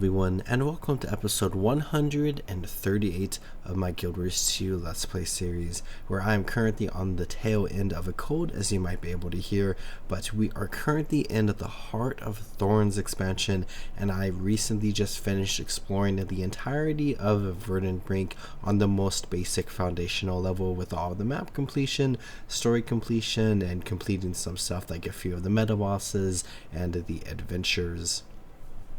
everyone, and welcome to episode 138 of my Guild Wars 2 Let's Play series, where I am currently on the tail end of a cold, as you might be able to hear, but we are currently in the Heart of Thorns expansion, and I recently just finished exploring the entirety of Verdant Brink on the most basic foundational level with all the map completion, story completion, and completing some stuff like a few of the meta bosses and the adventures.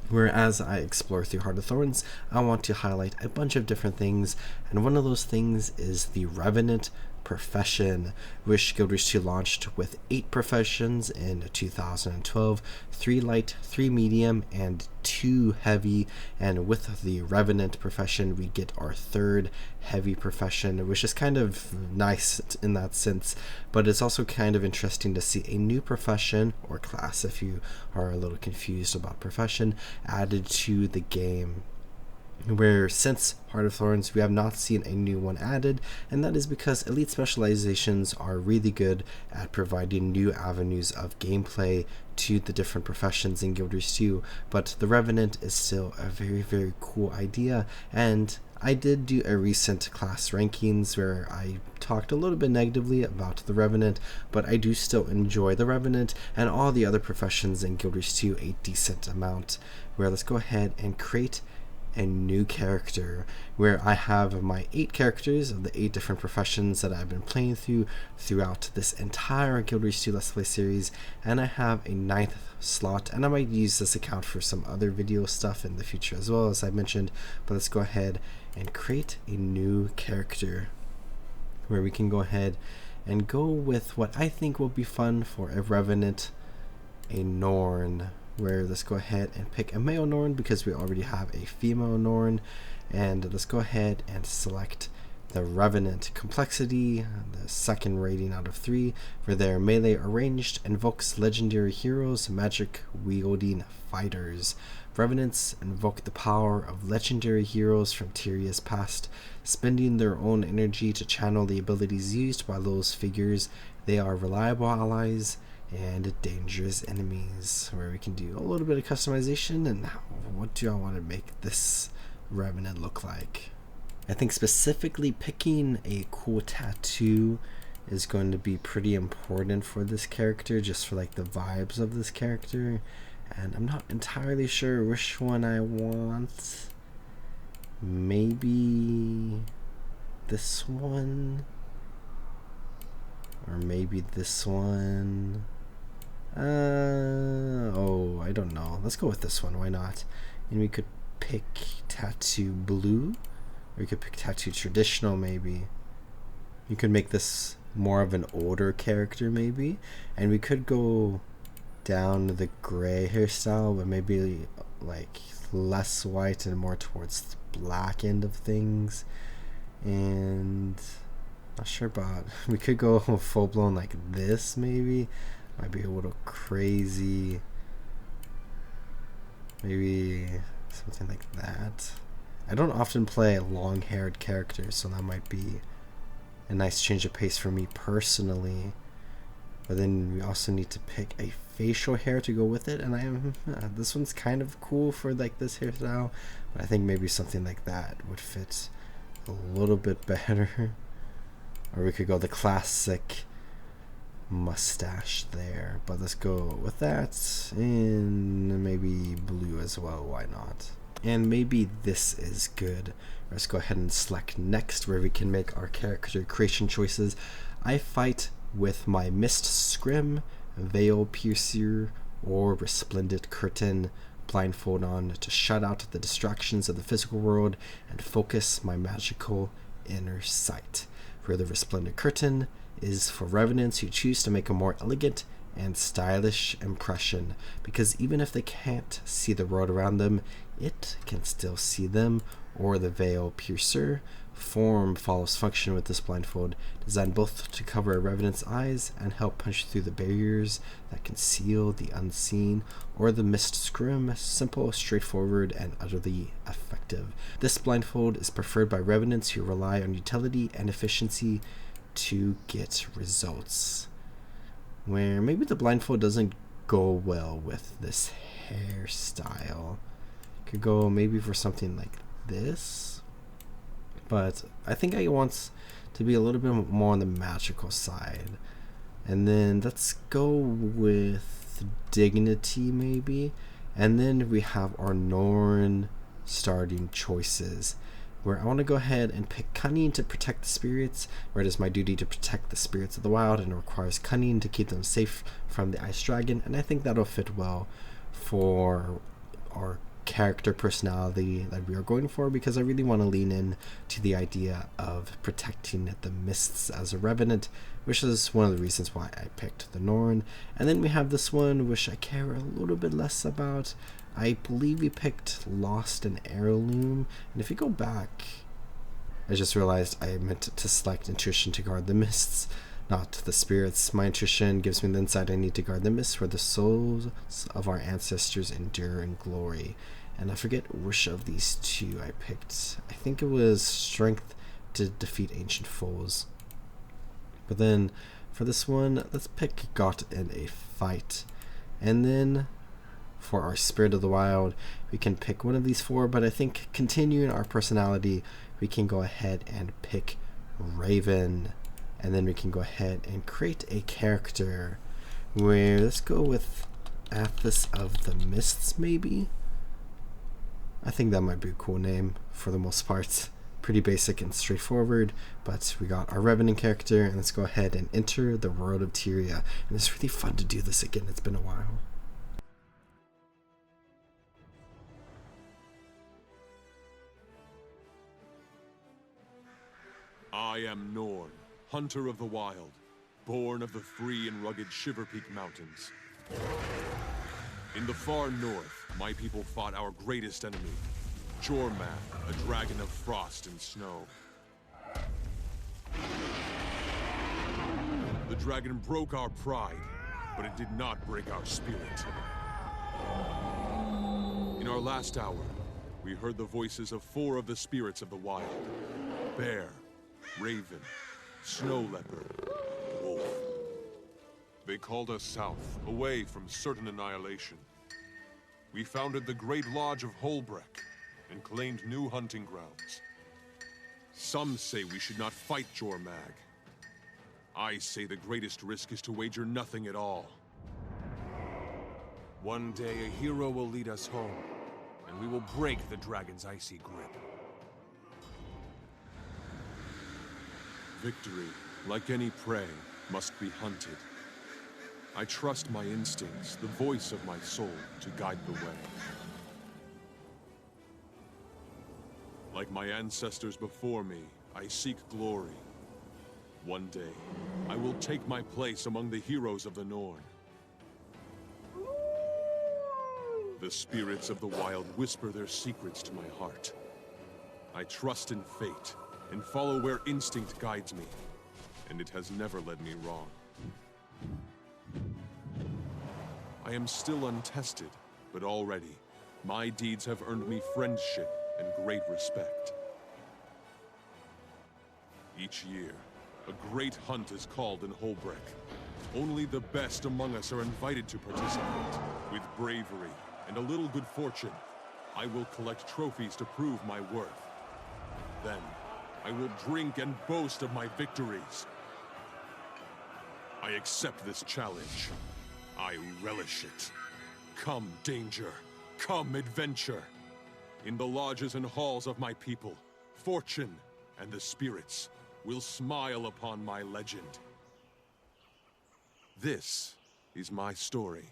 Whereas I explore through Heart of Thorns, I want to highlight a bunch of different things, and one of those things is the Revenant profession, which Guild Wars 2 launched with 8 professions in 2012, 3 light, 3 medium, and 2 heavy, and with the Revenant profession we get our 3rd heavy profession, which is kind of nice in that sense, but it's also kind of interesting to see a new profession, or class if you are a little confused about profession, added to the game. Where since Heart of Thorns we have not seen a new one added, and that is because elite specializations are really good at providing new avenues of gameplay to the different professions in Guild Wars 2, but the Revenant is still a very cool idea. And I did do a recent class rankings where I talked a little bit negatively about the Revenant, but I do still enjoy the Revenant and all the other professions in Guild Wars 2 a decent amount. Where let's go ahead and create a new character, where I have my 8 characters of the 8 different professions that I've been playing throughout this entire Guild Wars 2 Let's Play series, and I have a 9th slot, and I might use this account for some other video stuff in the future as well, as I mentioned. But let's go ahead and create a new character, where we can go ahead and go with what I think will be fun for a Revenant, a Norn. Where let's go ahead and pick a male Norn because we already have a female Norn, and let's go ahead and select the Revenant complexity, the 2nd rating out of 3, for their melee arranged invokes legendary heroes, magic wielding fighters. Revenants invoke the power of legendary heroes from Tyria's past, spending their own energy to channel the abilities used by those figures. They are reliable allies and dangerous enemies, where we can do a little bit of customization. And what do I want to make this Revenant look like? I think specifically picking a cool tattoo is going to be pretty important for this character, just for like the vibes of this character, and I'm not entirely sure which one I want. Maybe this one, or maybe this one. I don't know. Let's go with this one. Why not? And we could pick tattoo blue, or we could pick tattoo traditional. Maybe you could make this more of an older character, maybe, and we could go down the gray hairstyle, but maybe like less white and more towards the black end of things. And not sure about, we could go full blown like this, maybe. Might be a little crazy. Maybe something like that. I don't often play long-haired characters, so that might be a nice change of pace for me personally. But then we also need to pick a facial hair to go with it, and this one's kind of cool for like this hairstyle, but I think maybe something like that would fit a little bit better. Or we could go the classic mustache there, but let's go with that, and maybe blue as well, why not? And maybe this is good. Let's go ahead and select next, where we can make our character creation choices. I fight with my Mist Scrim, Veil Piercer, or Resplendent Curtain blindfold on to shut out the distractions of the physical world and focus my magical inner sight. For the Resplendent Curtain is for Revenants who choose to make a more elegant and stylish impression, because even if they can't see the world around them, it can still see them. Or the Veil Piercer, form follows function with this blindfold, designed both to cover a Revenant's eyes and help punch through the barriers that conceal the unseen. Or the Mist Scrim, simple, straightforward, and utterly effective. This blindfold is preferred by Revenants who rely on utility and efficiency to get results. Where maybe the blindfold doesn't go well with this hairstyle. Could go maybe for something like this, but I think I want to be a little bit more on the magical side. And then let's go with dignity maybe. And then we have our Norn starting choices, where I want to go ahead and pick cunning to protect the spirits, where it is my duty to protect the spirits of the wild, and it requires cunning to keep them safe from the ice dragon. And I think that'll fit well for our character personality that we are going for, because I really want to lean in to the idea of protecting the mists as a revenant, which is one of the reasons why I picked the Norn. And then we have this one, which I care a little bit less about. I believe we picked Lost and Heirloom, and if you go back, I just realized I meant to select Intuition to guard the mists, not the spirits. My intuition gives me the insight I need to guard the mists, where the souls of our ancestors endure in glory. And I forget which of these two I picked. I think it was Strength to defeat ancient foes. But then for this one, let's pick Got in a Fight. And then for our Spirit of the Wild, we can pick one of these four, but I think continuing our personality, we can go ahead and pick Raven. And then we can go ahead and create a character where, let's go with Athos of the Mists maybe. I think that might be a cool name for the most part. Pretty basic and straightforward, but we got our Revenant character, and let's go ahead and enter the world of Tyria. And it's really fun to do this again, it's been a while. I am Norn, hunter of the wild, born of the free and rugged Shiverpeak Mountains. In the far north, my people fought our greatest enemy, Jormag, a dragon of frost and snow. The dragon broke our pride, but it did not break our spirit. In our last hour, we heard the voices of 4 of the spirits of the wild: Bear, Raven, Snow Leopard, Wolf. They called us south, away from certain annihilation. We founded the Great Lodge of Holbreck and claimed new hunting grounds. Some say we should not fight Jormag. I say the greatest risk is to wager nothing at all. One day a hero will lead us home, and we will break the dragon's icy grip. Victory, like any prey, must be hunted. I trust my instincts, the voice of my soul, to guide the way. Like my ancestors before me, I seek glory. One day, I will take my place among the heroes of the Norn. The spirits of the wild whisper their secrets to my heart. I trust in fate and follow where instinct guides me, and it has never led me wrong. I am still untested, but already, my deeds have earned me friendship and great respect. Each year, a great hunt is called in Holbreck. Only the best among us are invited to participate. With bravery and a little good fortune, I will collect trophies to prove my worth. Then, I will drink and boast of my victories. I accept this challenge. I relish it. Come, danger. Come, adventure. In the lodges and halls of my people, fortune and the spirits will smile upon my legend. This is my story.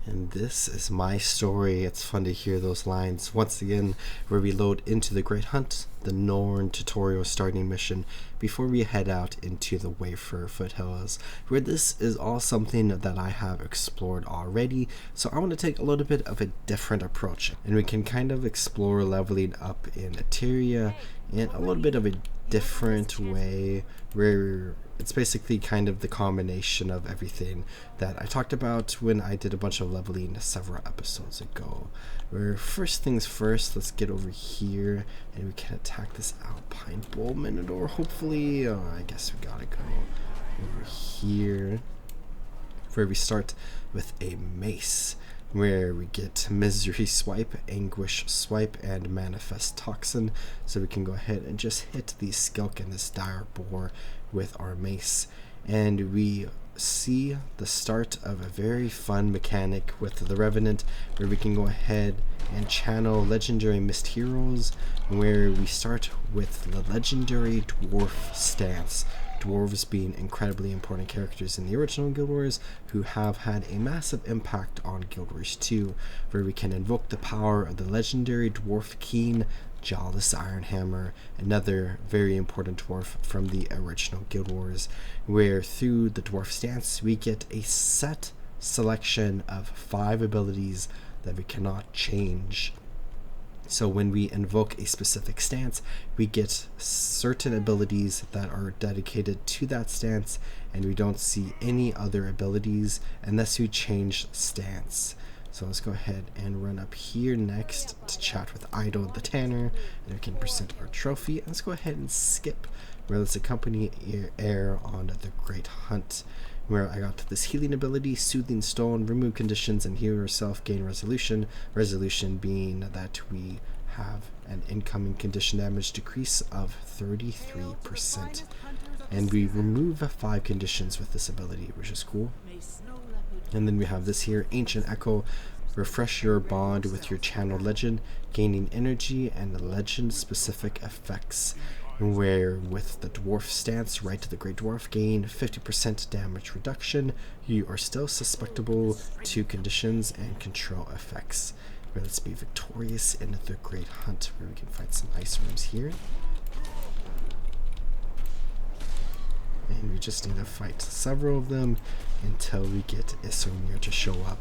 And this is my story. It's fun to hear those lines once again, where we load into the Great Hunt, the Norn tutorial starting mission, before we head out into the Wafer Foothills, where this is all something that I have explored already. So I want to take a little bit of a different approach, and we can kind of explore leveling up in Tyria in a little bit of a different way, where it's basically kind of the combination of everything that I talked about when I did a bunch of leveling several episodes ago. Where first things first, let's get over here and we can attack this Alpine Bull Minotaur, hopefully. Oh, I guess we gotta go over here. where we start with a mace, where we get Misery Swipe, Anguish Swipe, and Manifest Toxin. So we can go ahead and just hit the Skelk and this Dire Boar with our mace. And we see the start of a very fun mechanic with the Revenant, where we can go ahead and channel legendary mist heroes, where we start with the legendary dwarf stance. Dwarves being incredibly important characters in the original Guild Wars who have had a massive impact on Guild Wars 2, where we can invoke the power of the legendary dwarf king Jawless Ironhammer, another very important dwarf from the original Guild Wars, where through the dwarf stance we get a set selection of 5 abilities that we cannot change. So when we invoke a specific stance, we get certain abilities that are dedicated to that stance, and we don't see any other abilities unless we change stance. So let's go ahead and run up here next to chat with Idle the Tanner, and we can present our trophy. And let's go ahead and skip where let's accompany Air on the Great Hunt, where I got this healing ability, Soothing Stone, remove conditions and heal yourself, gain resolution. Resolution being that we have an incoming condition damage decrease of 33%. And we remove 5 conditions with this ability, which is cool. And then we have this here, Ancient Echo, refresh your bond with your channeled legend, gaining energy and legend specific effects, where with the dwarf stance, right to the Great Dwarf, gain 50% damage reduction. You are still susceptible to conditions and control effects. Where let's be victorious in the Great Hunt, where we can find some ice rooms here. And we just need to fight several of them until we get Isomir to show up.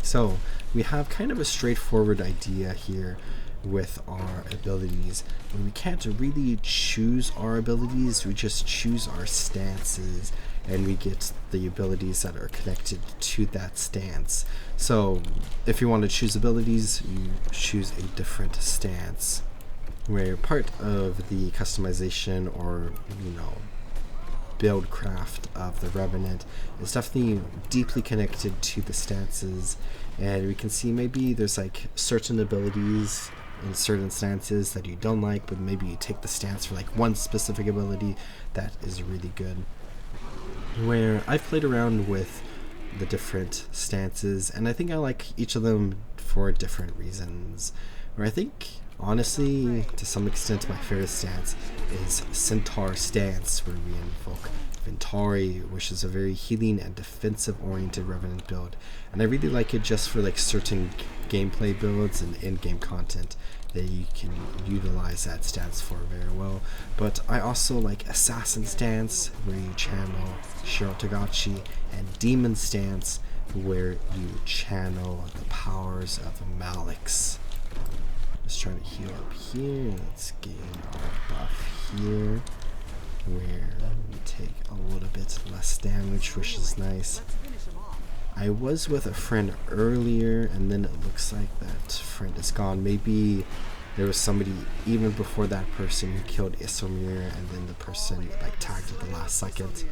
So we have kind of a straightforward idea here with our abilities. And we can't really choose our abilities, we just choose our stances, and we get the abilities that are connected to that stance. So if you want to choose abilities, you choose a different stance, where part of the customization or build craft of the Revenant is definitely deeply connected to the stances. And we can see maybe there's like certain abilities in certain stances that you don't like, but maybe you take the stance for like one specific ability that is really good. Where I've played around with the different stances, and I think I like each of them for different reasons. Where I think, honestly, to some extent, my favorite stance is Centaur stance, where we invoke Ventari, which is a very healing and defensive oriented Revenant build, and I really like it just for like certain gameplay builds and in-game content that you can utilize that stance for very well. But I also like Assassin stance, where you channel Shirotagachi, and Demon stance, where you channel the powers of Malix. Let's try to heal up here. Let's gain our buff here, where we take a little bit less damage, which is nice. I was with a friend earlier, and then it looks like that friend is gone. Maybe there was somebody even before that person who killed Isomir, and then the person like tagged at the last second.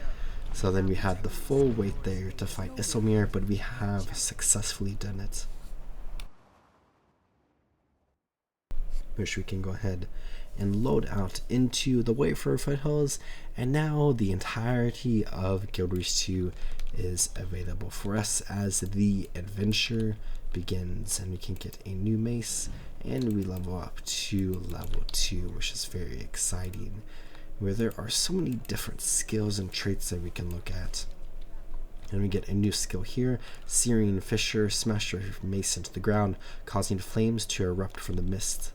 So then we had the full wait there to fight Isomir, but we have successfully done it. Which we can go ahead and load out into the Wayfarer Foothills, and now the entirety of Guild Wars 2 is available for us as the adventure begins, and we can get a new mace, and we level up to level 2, which is very exciting, where there are so many different skills and traits that we can look at. And we get a new skill here, Searing Fissure, smash your mace into the ground, causing flames to erupt from the mist.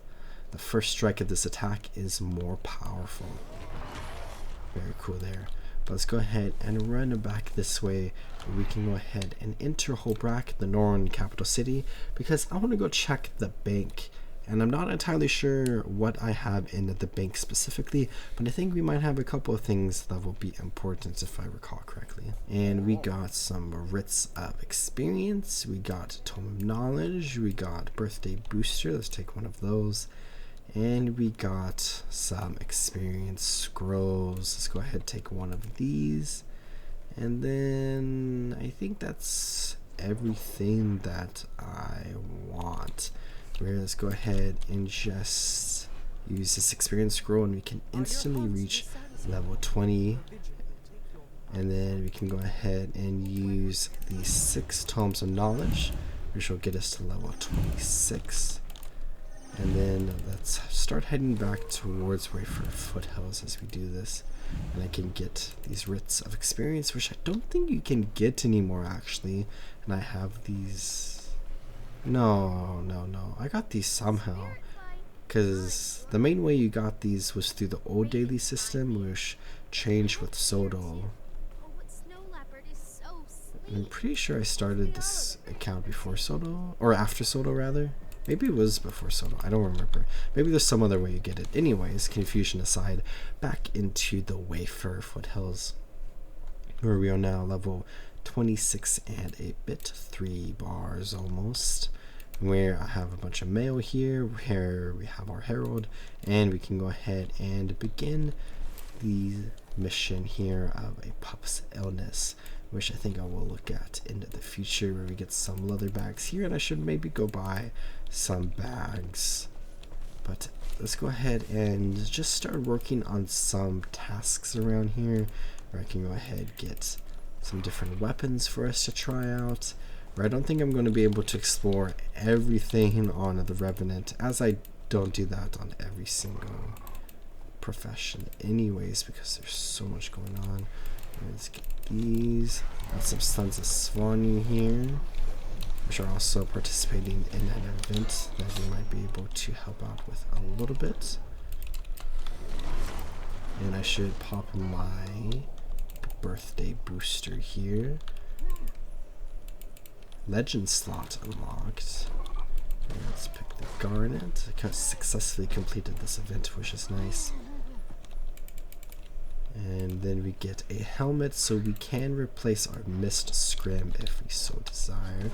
The first strike of this attack is more powerful. Very cool there. But let's go ahead and run back this way. We can go ahead and enter Holbrak, the Norn capital city, because I want to go check the bank. And I'm not entirely sure what I have in the bank specifically, but I think we might have a couple of things that will be important if I recall correctly. And we got some writs of experience, we got Tome of Knowledge, we got Birthday Booster, let's take one of those. And we got some experience scrolls. Let's go ahead and take one of these. And then I think that's everything that I want. Let's go ahead and just use this experience scroll, and we can instantly reach level 20. And then we can go ahead and use the 6 tomes of knowledge, which will get us to level 26. And then let's start heading back towards Wafer Foothills as we do this. And I can get these writs of experience, which I don't think you can get anymore actually. And I have these. No. I got these somehow. Because the main way you got these was through the old daily system, which changed with Soto. And I'm pretty sure I started this account before Soto, or after Soto rather. Maybe it was before Soto, I don't remember. Maybe there's some other way you get it. Anyways, confusion aside, back into the Wafer Foothills, where we are now level 26 and a bit, 3 bars almost. Where I have a bunch of mail here, where we have our herald, and we can go ahead and begin the mission here of a pup's illness, which I think I will look at in the future, where we get some leather bags here, and I should maybe go buy some bags. But let's go ahead and just start working on some tasks around here, where I can go ahead and get some different weapons for us to try out. I don't think I'm going to be able to explore everything on the Revenant, as I don't do that on every single profession anyways, because there's so much going on. Let's get these. Got some Sons of Svanny here, which are also participating in an event that we might be able to help out with a little bit. And I should pop my birthday booster here. Legend slot unlocked. And let's pick the Garnet. I successfully completed this event, which is nice. And then we get a helmet, so we can replace our mist scrim if we so desire.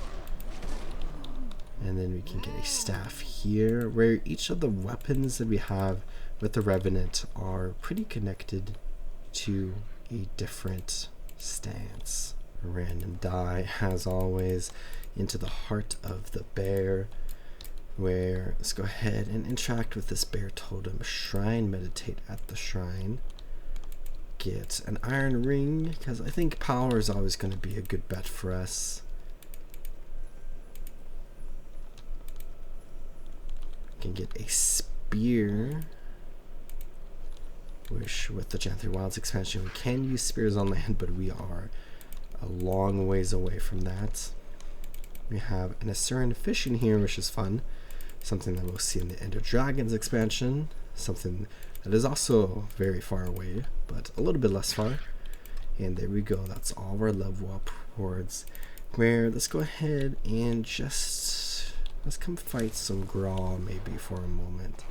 And then we can get a staff here, where each of the weapons that we have with the Revenant are pretty connected to a different stance. A random die, as always, into the heart of the bear, where let's go ahead and interact with this bear totem shrine, meditate at the shrine. Get an iron ring, because I think power is always going to be a good bet for us. Can get a spear, which with the Janther Wilds expansion we can use spears on land, but we are a long ways away from that. We have an Asuran fish in here, which is fun. Something that we'll see in the Ender Dragons expansion. Something that is also very far away, but a little bit less far. And there we go. That's all of our level up rewards. Where let's go ahead and just let's come fight some Grawl maybe for a moment,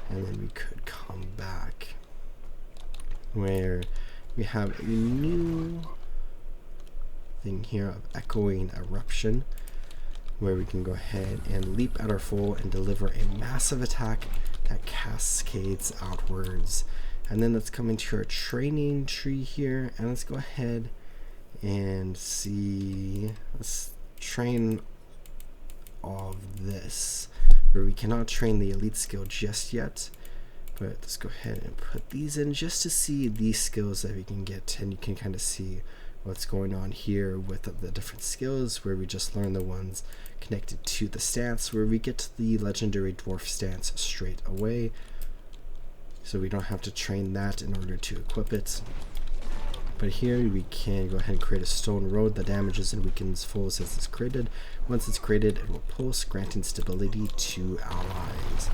and then we could come back. Where we have a new thing here of Echoing Eruption, where we can go ahead and leap at our foe and deliver a massive attack that cascades outwards. And then let's come into our training tree here, and let's go ahead and see, let's train all of this, where we cannot train the elite skill just yet, but let's go ahead and put these in just to see these skills that we can get, and you can kind of see what's going on here with the different skills, where we just learn the ones connected to the stance, where we get the legendary dwarf stance straight away, so we don't have to train that in order to equip it. But here we can go ahead and create a stone road that damages and weakens foes as it's created. Once it's created, it will pulse, granting stability to allies.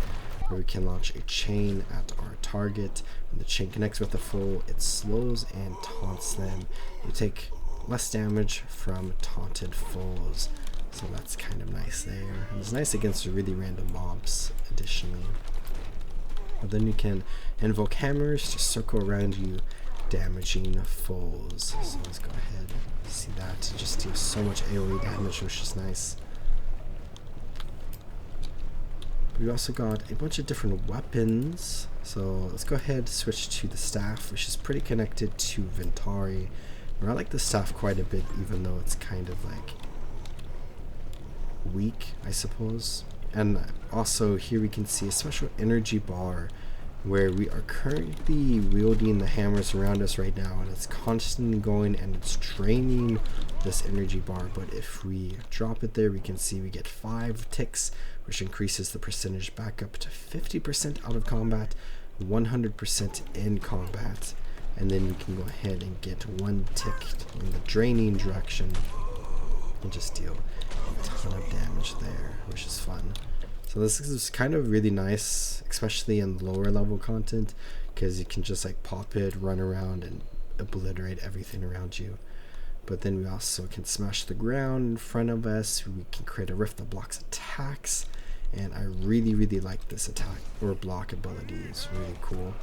Where we can launch a chain at our target. When the chain connects with the foe, it slows and taunts them. You take less damage from taunted foes, so that's kind of nice there. And it's nice against really random mobs additionally. But then you can invoke hammers to circle around you, damaging foes. So let's go ahead and see that. It just deals so much AoE damage, which is nice. We also got a bunch of different weapons, so let's go ahead and switch to the staff, which is pretty connected to Ventari, I like the staff quite a bit, even though it's kind of like weak, I suppose. And also here we can see a special energy bar where we are currently wielding the hammers around us right now, and it's constantly going and it's draining this energy bar. But if we drop it there, we can see we get 5 ticks, which increases the percentage back up to 50% out of combat, 100% in combat, and then we can go ahead and get 1 tick in the draining direction and just deal a ton of damage there, which is fun. So this is kind of really nice, especially in lower level content, because you can just like pop it, run around, and obliterate everything around you. But then we also can smash the ground in front of us. We can create a rift that blocks attacks, and I really like this attack or block ability. It's really cool.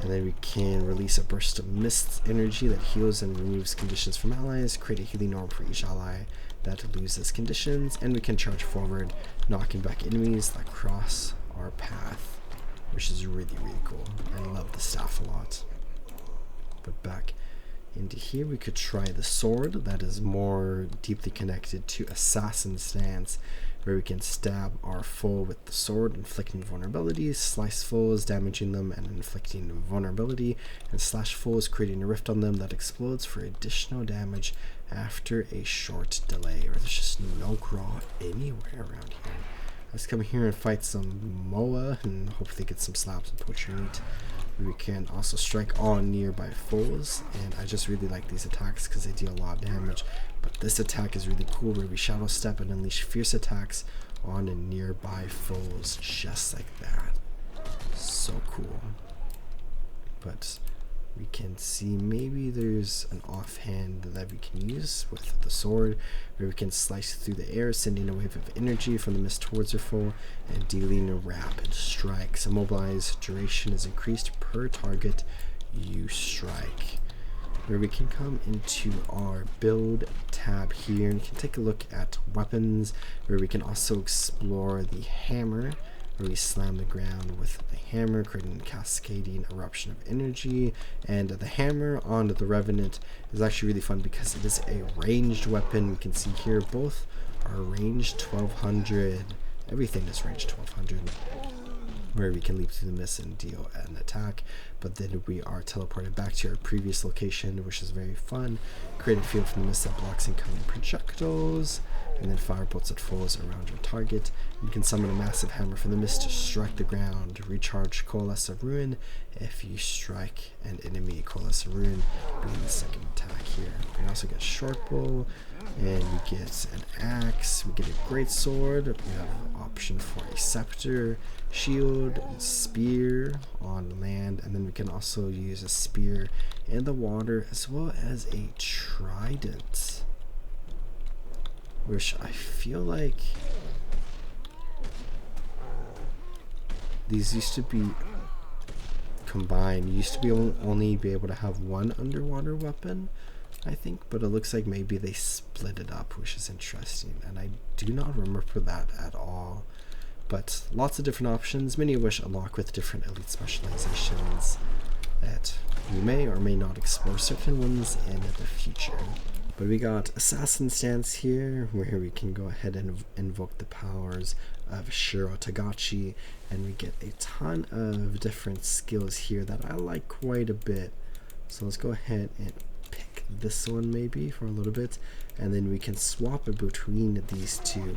And then we can release a burst of mist energy that heals and removes conditions from allies, create a healing orb for each ally that loses conditions, and we can charge forward, knocking back enemies that cross our path, which is really cool. I love the staff a lot. But back into here, we could try the sword that is more deeply connected to assassin stance, where we can stab our foe with the sword, inflicting vulnerability, slice foes, damaging them and inflicting vulnerability, and slash foes, creating a rift on them that explodes for additional damage after a short delay. Or there's just no graw anywhere around here. Let's come here and fight some Moa and hopefully get some slabs of poacher meat. We can also strike on nearby foes, and I just really like these attacks because they deal a lot of damage. But this attack is really cool, where we shadow step and unleash fierce attacks on nearby foes, just like that. So cool. But we can see maybe there's an offhand that we can use with the sword, where we can slice through the air, sending a wave of energy from the mist towards our foe and dealing a rapid strike. Immobilize duration is increased per target you strike. Where we can come into our build tab here and can take a look at weapons, where we can also explore the hammer, where we slam the ground with the hammer, creating a cascading eruption of energy. And the hammer on the Revenant is actually really fun because it is a ranged weapon. We can see here both are ranged 1200. Everything is ranged 1200, where we can leap through the mist and deal an attack. But then we are teleported back to our previous location, which is very fun. Create a field from the mist that blocks incoming projectiles, and then fire bolts at foes around your target. You can summon a massive hammer from the mist to strike the ground. Recharge Coalesce of Ruin if you strike an enemy. Coalesce of Ruin doing the second attack here. We can also get short bow, and we get an axe. We get a great sword. We have an option for a scepter, shield, and spear on land, and then we can also use a spear in the water, as well as a trident, which I feel like these used to be combined. You used to be only be able to have one underwater weapon, I think, but it looks like maybe they split it up, which is interesting, and I do not remember that at all. But lots of different options, many of which unlock with different elite specializations that you may or may not explore certain ones in the future. But we got Assassin Stance here, where we can go ahead and invoke the powers of Shiro Tagachi, and we get a ton of different skills here that I like quite a bit. So let's go ahead and pick this one maybe for a little bit, and then we can swap it between these two.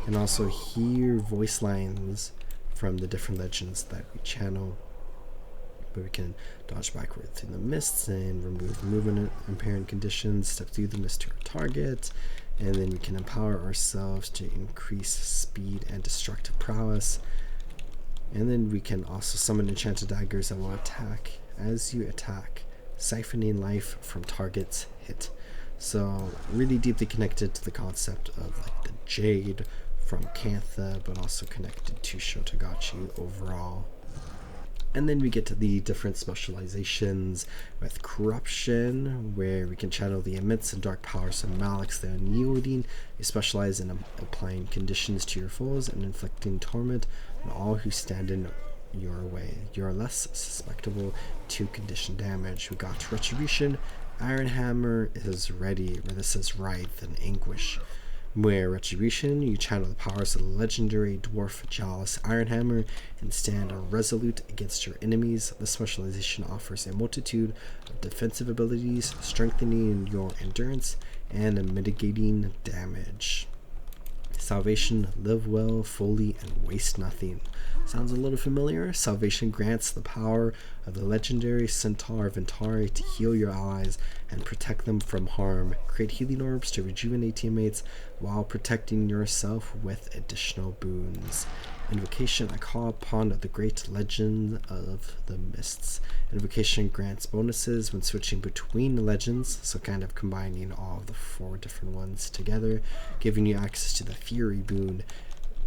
And also hear voice lines from the different legends that we channel. But we can dodge backward through the mists and remove movement impairing conditions, step through the mist to our target, and then we can empower ourselves to increase speed and destructive prowess. And then we can also summon enchanted daggers that will attack as you attack, siphoning life from targets hit. So really deeply connected to the concept of like the Jade from Kantha, but also connected to Shotagachi overall. And then we get to the different specializations with Corruption, where we can channel the immense and dark powers of Malix that are yielding. You specialize in applying conditions to your foes and inflicting torment on all who stand in your way. You're less susceptible to condition damage. We got Retribution. Iron Hammer is ready, where this is Writhe and Anguish. Where Retribution, you channel the powers of the legendary Dwarf Chalice Iron Hammer and stand resolute against your enemies. This specialization offers a multitude of defensive abilities, strengthening your endurance and mitigating damage. Salvation, live well, fully, and waste nothing. Sounds a little familiar? Salvation grants the power of the legendary Centaur Ventari to heal your allies and protect them from harm. Create healing orbs to rejuvenate teammates while protecting yourself with additional boons. Invocation, I call upon the great legend of the mists. Invocation grants bonuses when switching between legends, so kind of combining all of the 4 different ones together, giving you access to the Fury boon.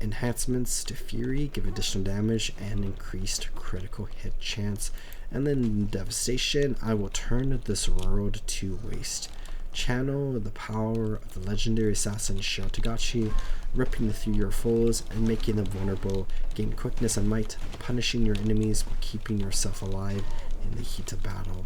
Enhancements to Fury give additional damage and increased critical hit chance. And then Devastation, I will turn this world to waste. Channel the power of the legendary assassin Shotagachi, ripping through your foes and making them vulnerable. Gain quickness and might, punishing your enemies while keeping yourself alive in the heat of battle.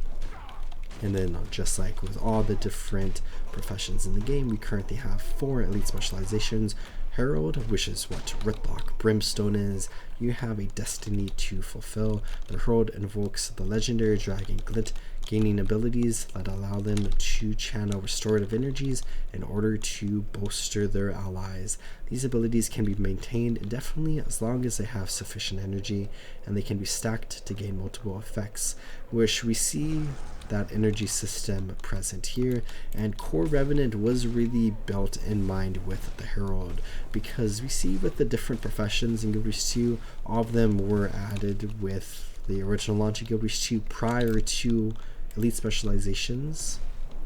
And then, just like with all the different professions in the game, we currently have 4 elite specializations. Herald, which is what Ritlock Brimstone is. You have a destiny to fulfill. The Herald invokes the legendary dragon Glint, gaining abilities that allow them to channel restorative energies in order to bolster their allies. These abilities can be maintained indefinitely as long as they have sufficient energy, and they can be stacked to gain multiple effects, which we see that energy system present here. And core Revenant was really built in mind with the Herald, because we see with the different professions in Guild Wars 2, all of them were added with the original launch of Guild Wars 2 prior to elite specializations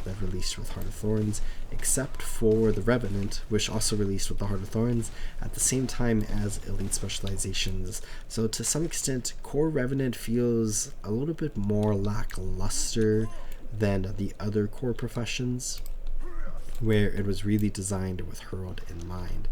that released with Heart of Thorns, except for the Revenant, which also released with the Heart of Thorns at the same time as elite specializations. So to some extent, core Revenant feels a little bit more lackluster than the other core professions, where it was really designed with Herald in mind.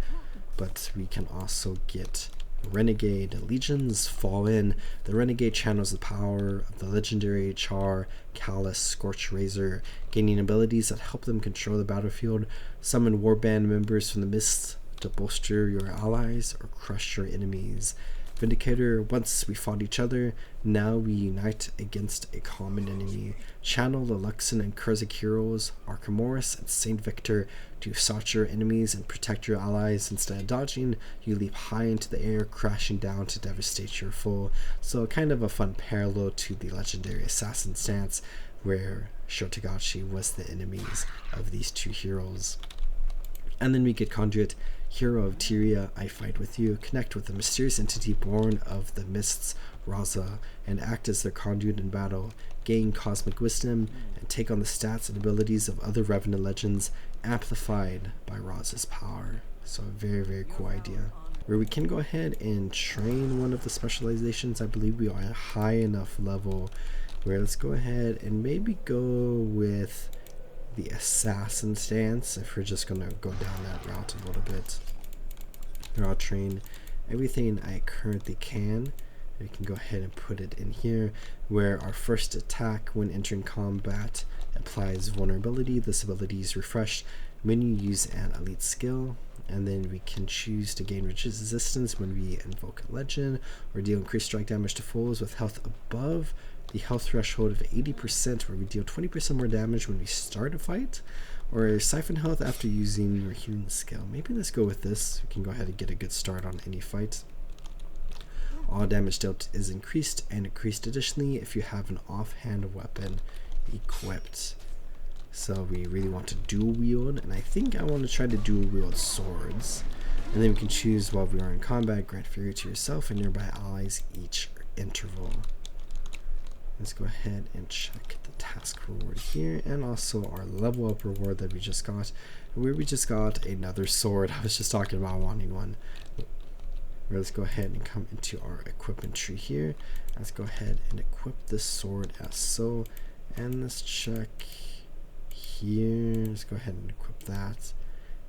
But we can also get Renegade Legions fall in. The Renegade channels the power of the legendary Char Callus Scorch Razor, gaining abilities that help them control the battlefield, summon warband members from the mists to bolster your allies or crush your enemies. Vindicator, once we fought each other, now we unite against a common enemy. Channel the Luxon and Kurzik heroes, Archimoris and Saint Victor, to sought your enemies and protect your allies. Instead of dodging, you leap high into the air, crashing down to devastate your foe. So kind of a fun parallel to the legendary assassin stance, where Shotagachi was the enemies of these 2 heroes. And then we get Conduit, hero of Tyria, I fight with you. Connect with a mysterious entity born of the mists, Raza, and act as their conduit in battle. Gain cosmic wisdom and take on the stats and abilities of other Revenant legends, amplified by Raza's power. So a very, very cool idea. Where we can go ahead and train one of the specializations. I believe we are at a high enough level where let's go ahead and maybe go with the assassin stance, if we're just gonna go down that route a little bit. Here I'll train everything I currently can. We can go ahead and put it in here, where our first attack when entering combat applies vulnerability. This ability is refreshed when you use an elite skill, and then we can choose to gain resistance when we invoke a legend, or deal increased strike damage to foes with health above the health threshold of 80%, where we deal 20% more damage when we start a fight, or siphon health after using your healing skill. Maybe let's go with this. We can go ahead and get a good start on any fight. All damage dealt is increased, and increased additionally if you have an offhand weapon equipped. So we really want to dual wield, and I think I want to try to dual wield swords. And then we can choose while we are in combat, grant fury to yourself and nearby allies each interval. Let's go ahead and check the task reward here, and also our level up reward that we just got, where we just got another sword. I was just talking about wanting one. Let's go ahead and come into our equipment tree here. Let's go ahead and equip this sword as so, and let's check here. Let's go ahead and equip that,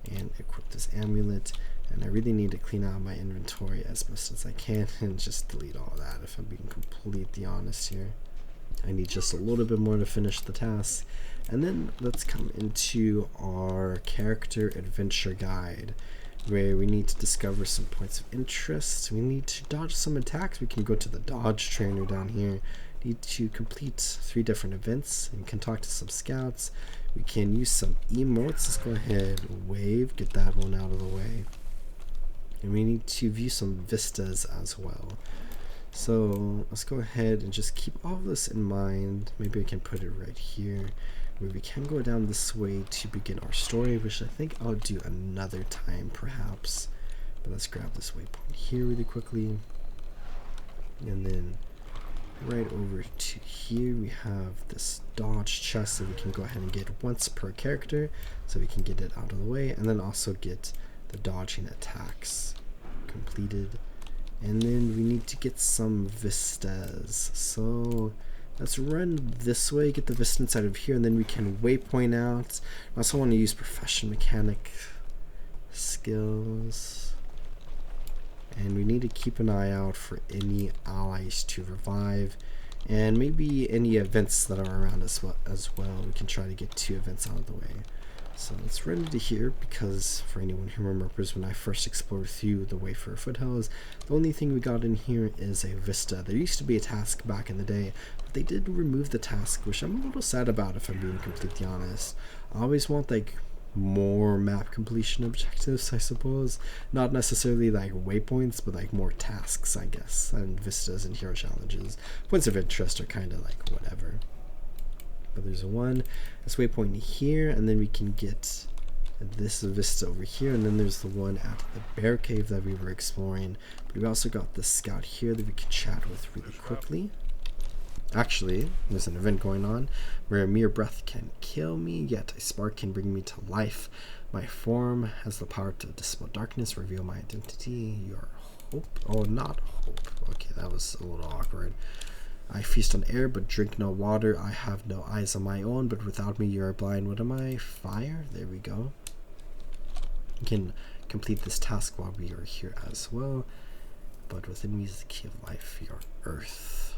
and equip this amulet. And I really need to clean out my inventory as best as I can and just delete all that, if I'm being completely honest here. I need just a little bit more to finish the task. And then let's come into our character adventure guide, where we need to discover some points of interest. We need to dodge some attacks. We can go to the dodge trainer down here. Need to complete 3 different events, and can talk to some scouts. We can use some emotes. Let's go ahead, wave, get that one out of the way. And we need to view some vistas as well. So let's go ahead and just keep all of this in mind. Maybe I can put it right here, where we can go down this way to begin our story, which I think I'll do another time perhaps. But let's grab this waypoint here really quickly. And then right over to here we have this dodge chest that we can go ahead and get once per character, so we can get it out of the way, and then also get the dodging attacks completed. And then we need to get some vistas, so let's run this way, get the vista inside of here, and then we can waypoint out. I also want to use profession mechanic skills, and we need to keep an eye out for any allies to revive, and maybe any events that are around us as well. We can try to get 2 events out of the way. So let's run into here, because for anyone who remembers when I first explored through the Wayfarer Foothills, the only thing we got in here is a vista. There used to be a task back in the day, but they did remove the task, which I'm a little sad about, if I'm being completely honest. I always want like more map completion objectives, I suppose. Not necessarily like waypoints, but like more tasks, I guess, and vistas and hero challenges. Points of interest are kind of like whatever. But there's this waypoint here, and then we can get this vista over here, and then there's the one at the bear cave that we were exploring. But we also got this scout here that we can chat with really quickly. Actually, there's an event going on where a mere breath can kill me, yet a spark can bring me to life. My form has the power to dispel darkness, reveal my identity. Your hope? Oh, not hope. Okay, that was a little awkward. I feast on air, but drink no water. I have no eyes of my own, but without me you are blind. What am I? Fire? There we go. We can complete this task while we are here as well. But within me is the key of life, your earth.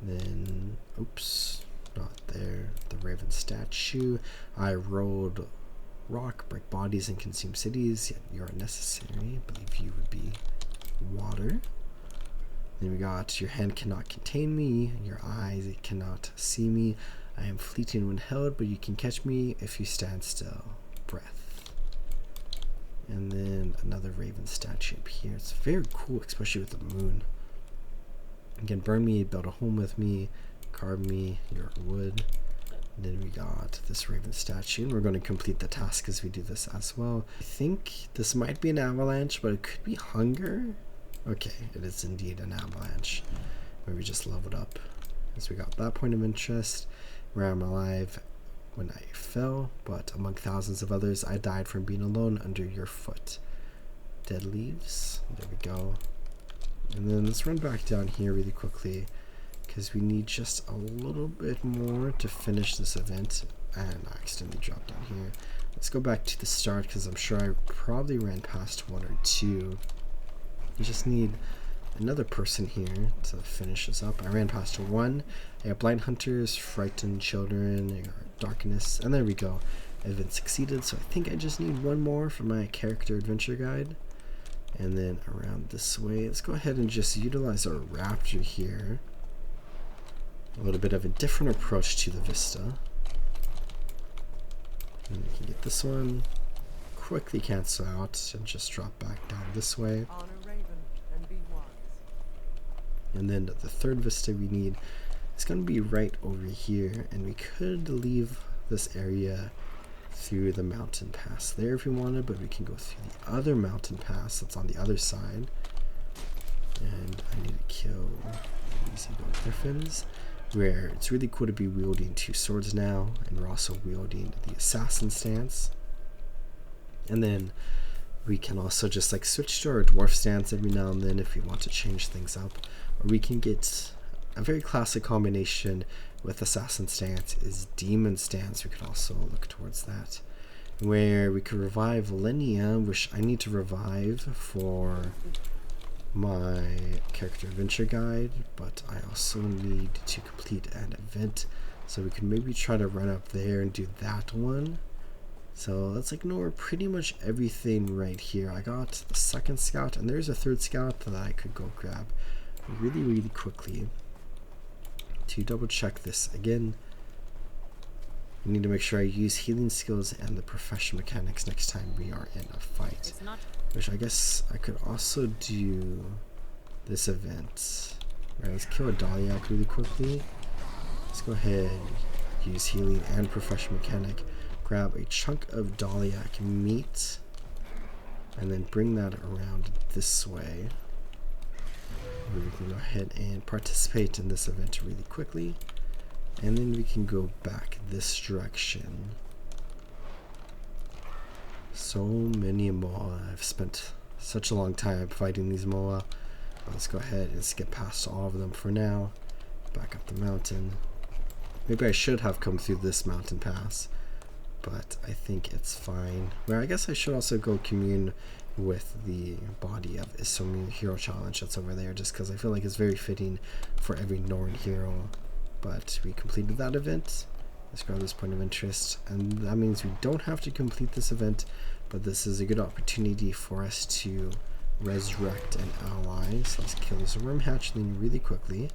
Then, oops, not there. The Raven statue. I rolled rock, break bodies, and consume cities. Yet you are necessary. I believe you would be water. Then we got, your hand cannot contain me, your eyes cannot see me. I am fleeting when held, but you can catch me if you stand still. Breath. And then another raven statue up here. It's very cool, especially with the moon. Again, burn me, build a home with me, carve me, your wood. And then we got this raven statue, and we're going to complete the task as we do this as well. I think this might be an avalanche, but it could be hunger. Okay, it is indeed an avalanche, where we just leveled up. So we got that point of interest, where I'm alive when I fell, but among thousands of others, I died from being alone under your foot. Dead leaves, there we go. And then let's run back down here really quickly, because we need just a little bit more to finish this event. And I accidentally dropped down here. Let's go back to the start, because I'm sure I probably ran past 1 or 2. We just need another person here to finish this up. I ran past 1. I got blind hunters, frightened children, I got darkness, and there we go. Event succeeded, so I think I just need 1 more for my character adventure guide. And then around this way, let's go ahead and just utilize our raptor here. A little bit of a different approach to the vista. And we can get this one, quickly cancel out, and just drop back down this way. And then the third vista we need is going to be right over here, and we could leave this area through the mountain pass there if we wanted, but we can go through the other mountain pass that's on the other side. And I need to kill these eagle griffins, where it's really cool to be wielding 2 swords now, and we're also wielding the assassin stance. And then we can also just like switch to our dwarf stance every now and then if we want to change things up. Or we can get a very classic combination with assassin stance is demon stance. We could also look towards that. where we could revive Linnea, which I need to revive for my character adventure guide, but I also need to complete an event, so we can maybe try to run up there and do that one. So let's ignore pretty much everything right here. I got the second scout, and there's a third scout that I could go grab really quickly. To double check this again, I need to make sure I use healing skills and the profession mechanics next time we are in a fight. Which I guess I could also do this event. Right, let's kill a Dahliac really quickly. Let's go ahead, use healing and profession mechanic. Grab a chunk of Dahliac meat and then bring that around this way. We can go ahead and participate in this event really quickly, and then we can go back this direction. So many Moa. I've spent such a long time fighting these Moa. Let's go ahead and skip past all of them for now. Back up the mountain. Maybe I should have come through this mountain pass, but I think it's fine. Well, I guess I should also go commune with the body of Isomi Hero Challenge that's over there, just because I feel like it's very fitting for every Norn hero. But we completed that event. Let's grab this point of interest, and that means we don't have to complete this event, but this is a good opportunity for us to resurrect an ally. So let's kill this worm hatchling really quickly.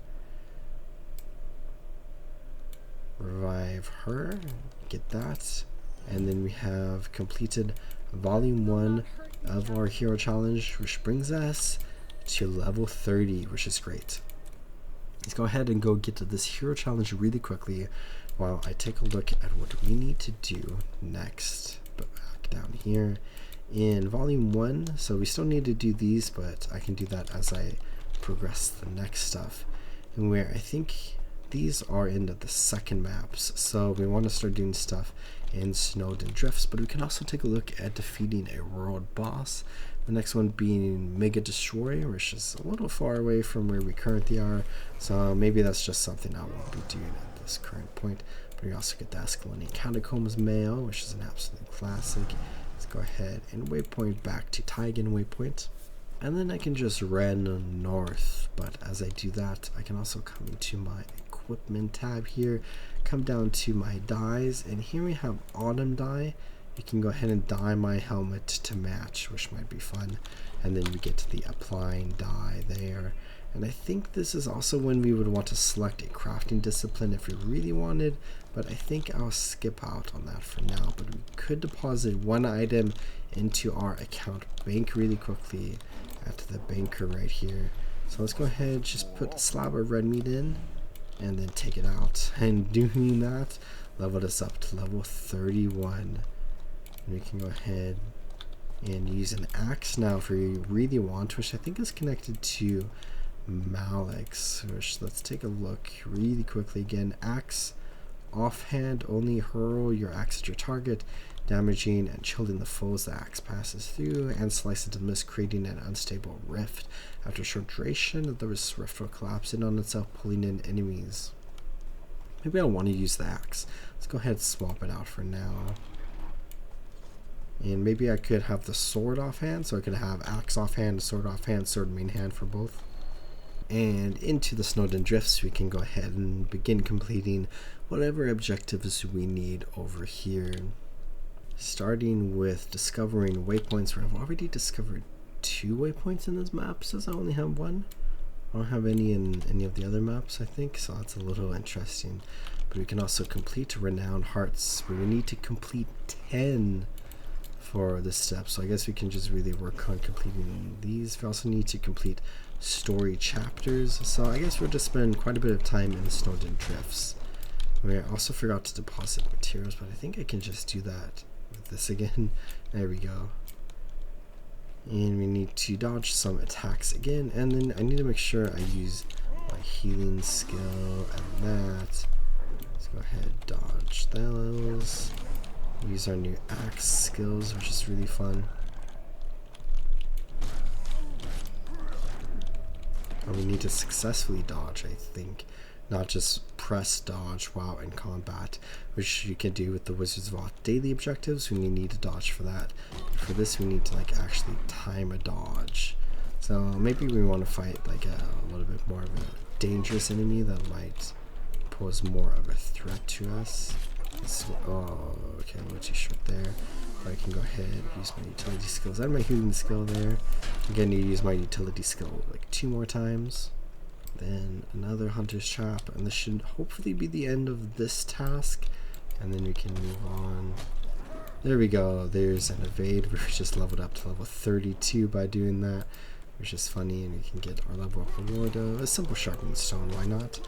Revive her, get that, and then we have completed volume 1 of our hero challenge, which brings us to level 30, which is great. Let's go ahead and go get to this hero challenge really quickly while I take a look at what we need to do next. But back down here in volume 1, so we still need to do these, but I can do that as I progress the next stuff, and where I think these are in the second maps, so we want to start doing stuff in Snowden Drifts, but we can also take a look at defeating a world boss. The next one being Mega Destroy, which is a little far away from where we currently are, so maybe that's just something I won't be doing at this current point. But we also get the Escalonian Catacombs Mail, which is an absolute classic. Let's go ahead and waypoint back to Taigen Waypoint, and then I can just run north. But as I do that, I can also come into my equipment tab here, come down to my dyes, and here we have autumn dye. You can go ahead and dye my helmet to match, which might be fun, and then we get to the applying dye there. And I think this is also when we would want to select a crafting discipline if we really wanted, but I think I'll skip out on that for now. But we could deposit one item into our account bank really quickly at the banker right here. So let's go ahead, just put a slab of red meat in and then take it out, and doing that leveled us up to level 31. And we can go ahead and use an axe now if we really want, which I think is connected to Malik's, which let's take a look really quickly. Again, axe offhand, only hurl your axe at your target, damaging and chilling the foes the axe passes through, and slice into the mist, creating an unstable rift. After a short duration, the rift will collapse in on itself, pulling in enemies. Maybe I want to use the axe. Let's go ahead and swap it out for now. And maybe I could have the sword offhand, so I could have axe offhand, sword offhand, sword main hand for both. And into the Snowden Drifts, we can go ahead and begin completing whatever objectives we need over here. Starting with discovering waypoints, where I've already discovered 2 waypoints in this map, since I only have 1. I don't have any in any of the other maps, I think, so that's a little interesting. But we can also complete Renowned Hearts, where we need to complete 10 for this step, so I guess we can just really work on completing these. We also need to complete story chapters, so I guess we'll just spend quite a bit of time in Snowden Drifts. I also forgot to deposit materials, but I think I can just do that with this again. There we go. And we need to dodge some attacks again, and then I need to make sure I use my healing skill and that. Let's go ahead, dodge those. Use our new axe skills, which is really fun. And we need to successfully dodge, I think, not just press dodge while in combat, which you can do with the Wizards of Oz daily objectives when you need to dodge for that. For this, we need to like actually time a dodge. So maybe we want to fight like a little bit more of a dangerous enemy that might pose more of a threat to us. Oh, okay, a little too short there. But I can go ahead and use my utility skills and my healing skill there. I'm going to use my utility skill like 2 more times. Then another Hunter's Trap, and this should hopefully be the end of this task. And then we can move on. There we go. There's an evade. We're just leveled up to level 32 by doing that, which is funny, and we can get our level up reward of a simple sharpened stone, why not?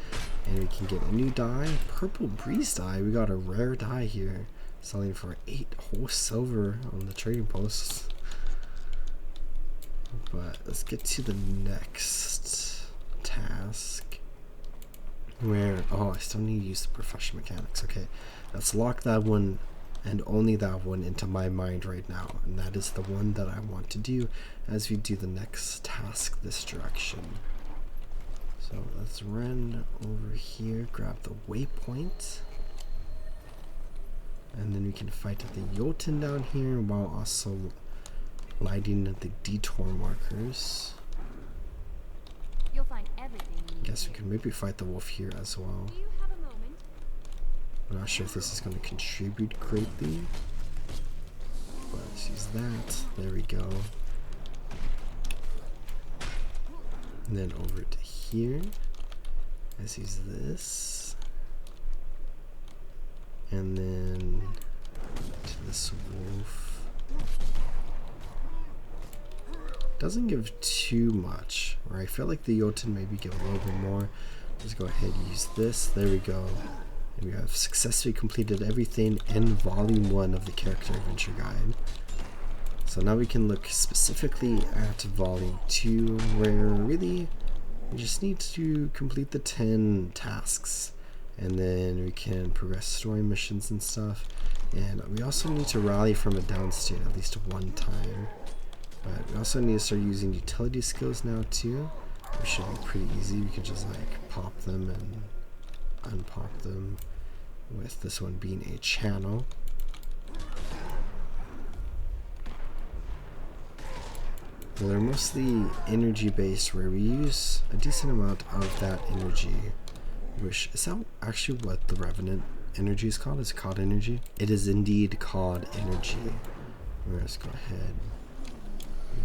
And we can get a new die, purple breeze die. We got a rare die here, selling for 8 whole silver on the trading posts. But let's get to the next task, where, oh, I still need to use the professional mechanics. Okay, let's lock that one and only that one into my mind right now, and that is the one that I want to do as we do the next task this direction. So let's run over here, grab the waypoint, and then we can fight the Jotun down here while also lighting the detour markers. You'll find everything you need. I guess we can maybe fight the wolf here as well. Do you have a moment? I'm not sure if this is going to contribute greatly, but let's use that. There we go. And then over to here, let's use this. And then to this wolf. Doesn't give too much, or I feel like the Jotun maybe give a little bit more. Let's go ahead and use this. There we go. And we have successfully completed everything in Volume 1 of the Character Adventure Guide. So now we can look specifically at Volume 2, where really we just need to complete the 10 tasks. And then we can progress story missions and stuff. And we also need to rally from a down state at least one time. But we also need to start using utility skills now too, which should be pretty easy. We can just like pop them and unpop them, with this one being a channel. Well, they're mostly energy based, where we use a decent amount of that energy, which is that actually what the Revenant energy is called? Is it called energy? It is indeed called energy. Let's go ahead,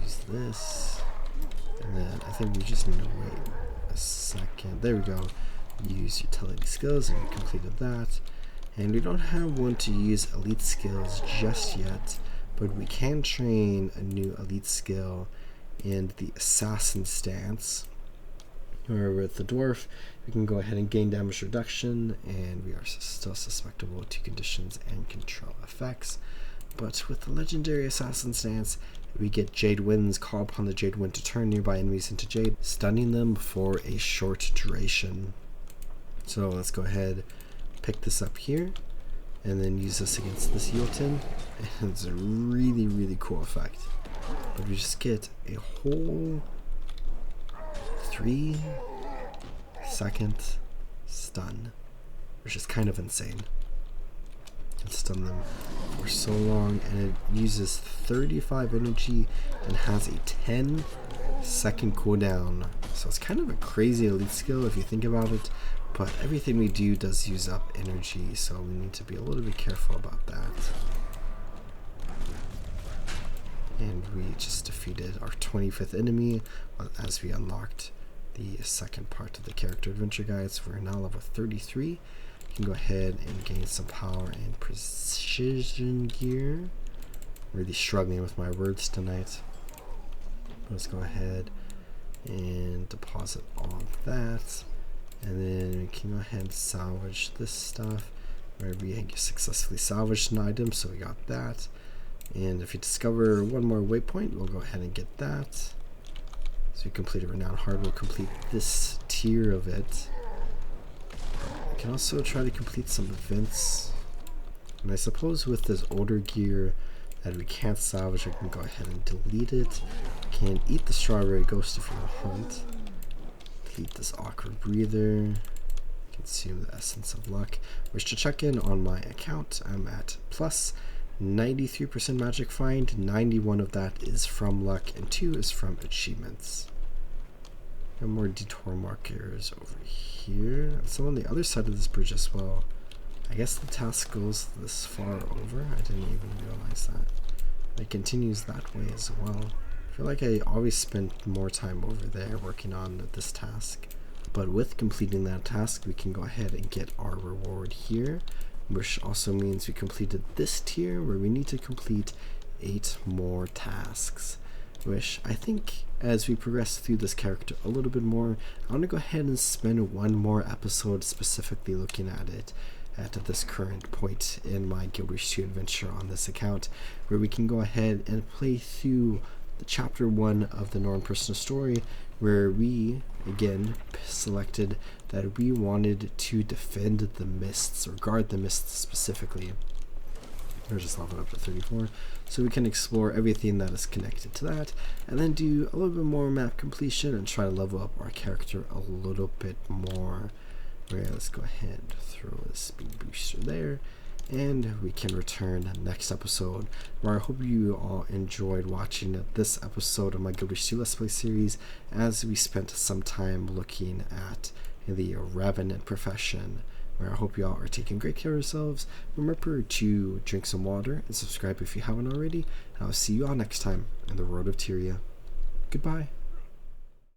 use this, and then I think we just need to wait a second. There we go. Use utility skills, and we completed that. And we don't have one to use elite skills just yet, but we can train a new elite skill in the assassin stance, where with the dwarf we can go ahead and gain damage reduction, and we are still susceptible to conditions and control effects. But with the legendary assassin stance, we get Jade Winds. Call upon the Jade Wind to turn nearby enemies into jade, stunning them for a short duration. So let's go ahead, pick this up here, and then use this against this Jotun, and it's a really, really cool effect. But we just get a whole 3-second stun, which is kind of insane. Can stun them for so long, and it uses 35 energy and has a 10-second cooldown. So it's kind of a crazy elite skill if you think about it. But everything we do does use up energy, so we need to be a little bit careful about that. And we just defeated our 25th enemy as we unlocked the second part of the Character Adventure Guide. So we're now level 33. You can go ahead and gain some power and precision gear. Really struggling with my words tonight. Let's go ahead and deposit all of that. And then we can go ahead and salvage this stuff, where we successfully salvaged an item, so we got that. And if we discover one more waypoint, we'll go ahead and get that. So we completed Renowned Heart, we'll complete this tier of it. We can also try to complete some events. And I suppose with this older gear that we can't salvage, I can go ahead and delete it. Can eat the strawberry ghost if you want. Delete this awkward breather. Consume the Essence of Luck. Wish to check in on my account. I'm at plus 93% magic find. 91 of that is from luck, and 2 is from achievements. And more detour markers over here. Some on the other side of this bridge as well. I guess the task goes this far over. I didn't even realize that. It continues that way as well. I feel like I always spend more time over there working on this task. But with completing that task, we can go ahead and get our reward here, which also means we completed this tier where we need to complete 8 more tasks. Which I think as we progress through this character a little bit more, I want to go ahead and spend one more episode specifically looking at it at this current point in my Guild Wars 2 adventure on this account, where we can go ahead and play through the chapter 1 of the Norn personal story, where we again selected that we wanted to defend the mists, or guard the mists specifically. We're just leveling up to 34, so we can explore everything that is connected to that, and then do a little bit more map completion and try to level up our character a little bit more. Okay, let's go ahead and throw the speed booster there, and we can return next episode, where I hope you all enjoyed watching this episode of my Guild Wars 2 Let's Play series, as we spent some time looking at the Revenant profession, where I hope you all are taking great care of yourselves. Remember to drink some water and subscribe if you haven't already, and I'll see you all next time in the Road of Tyria. Goodbye.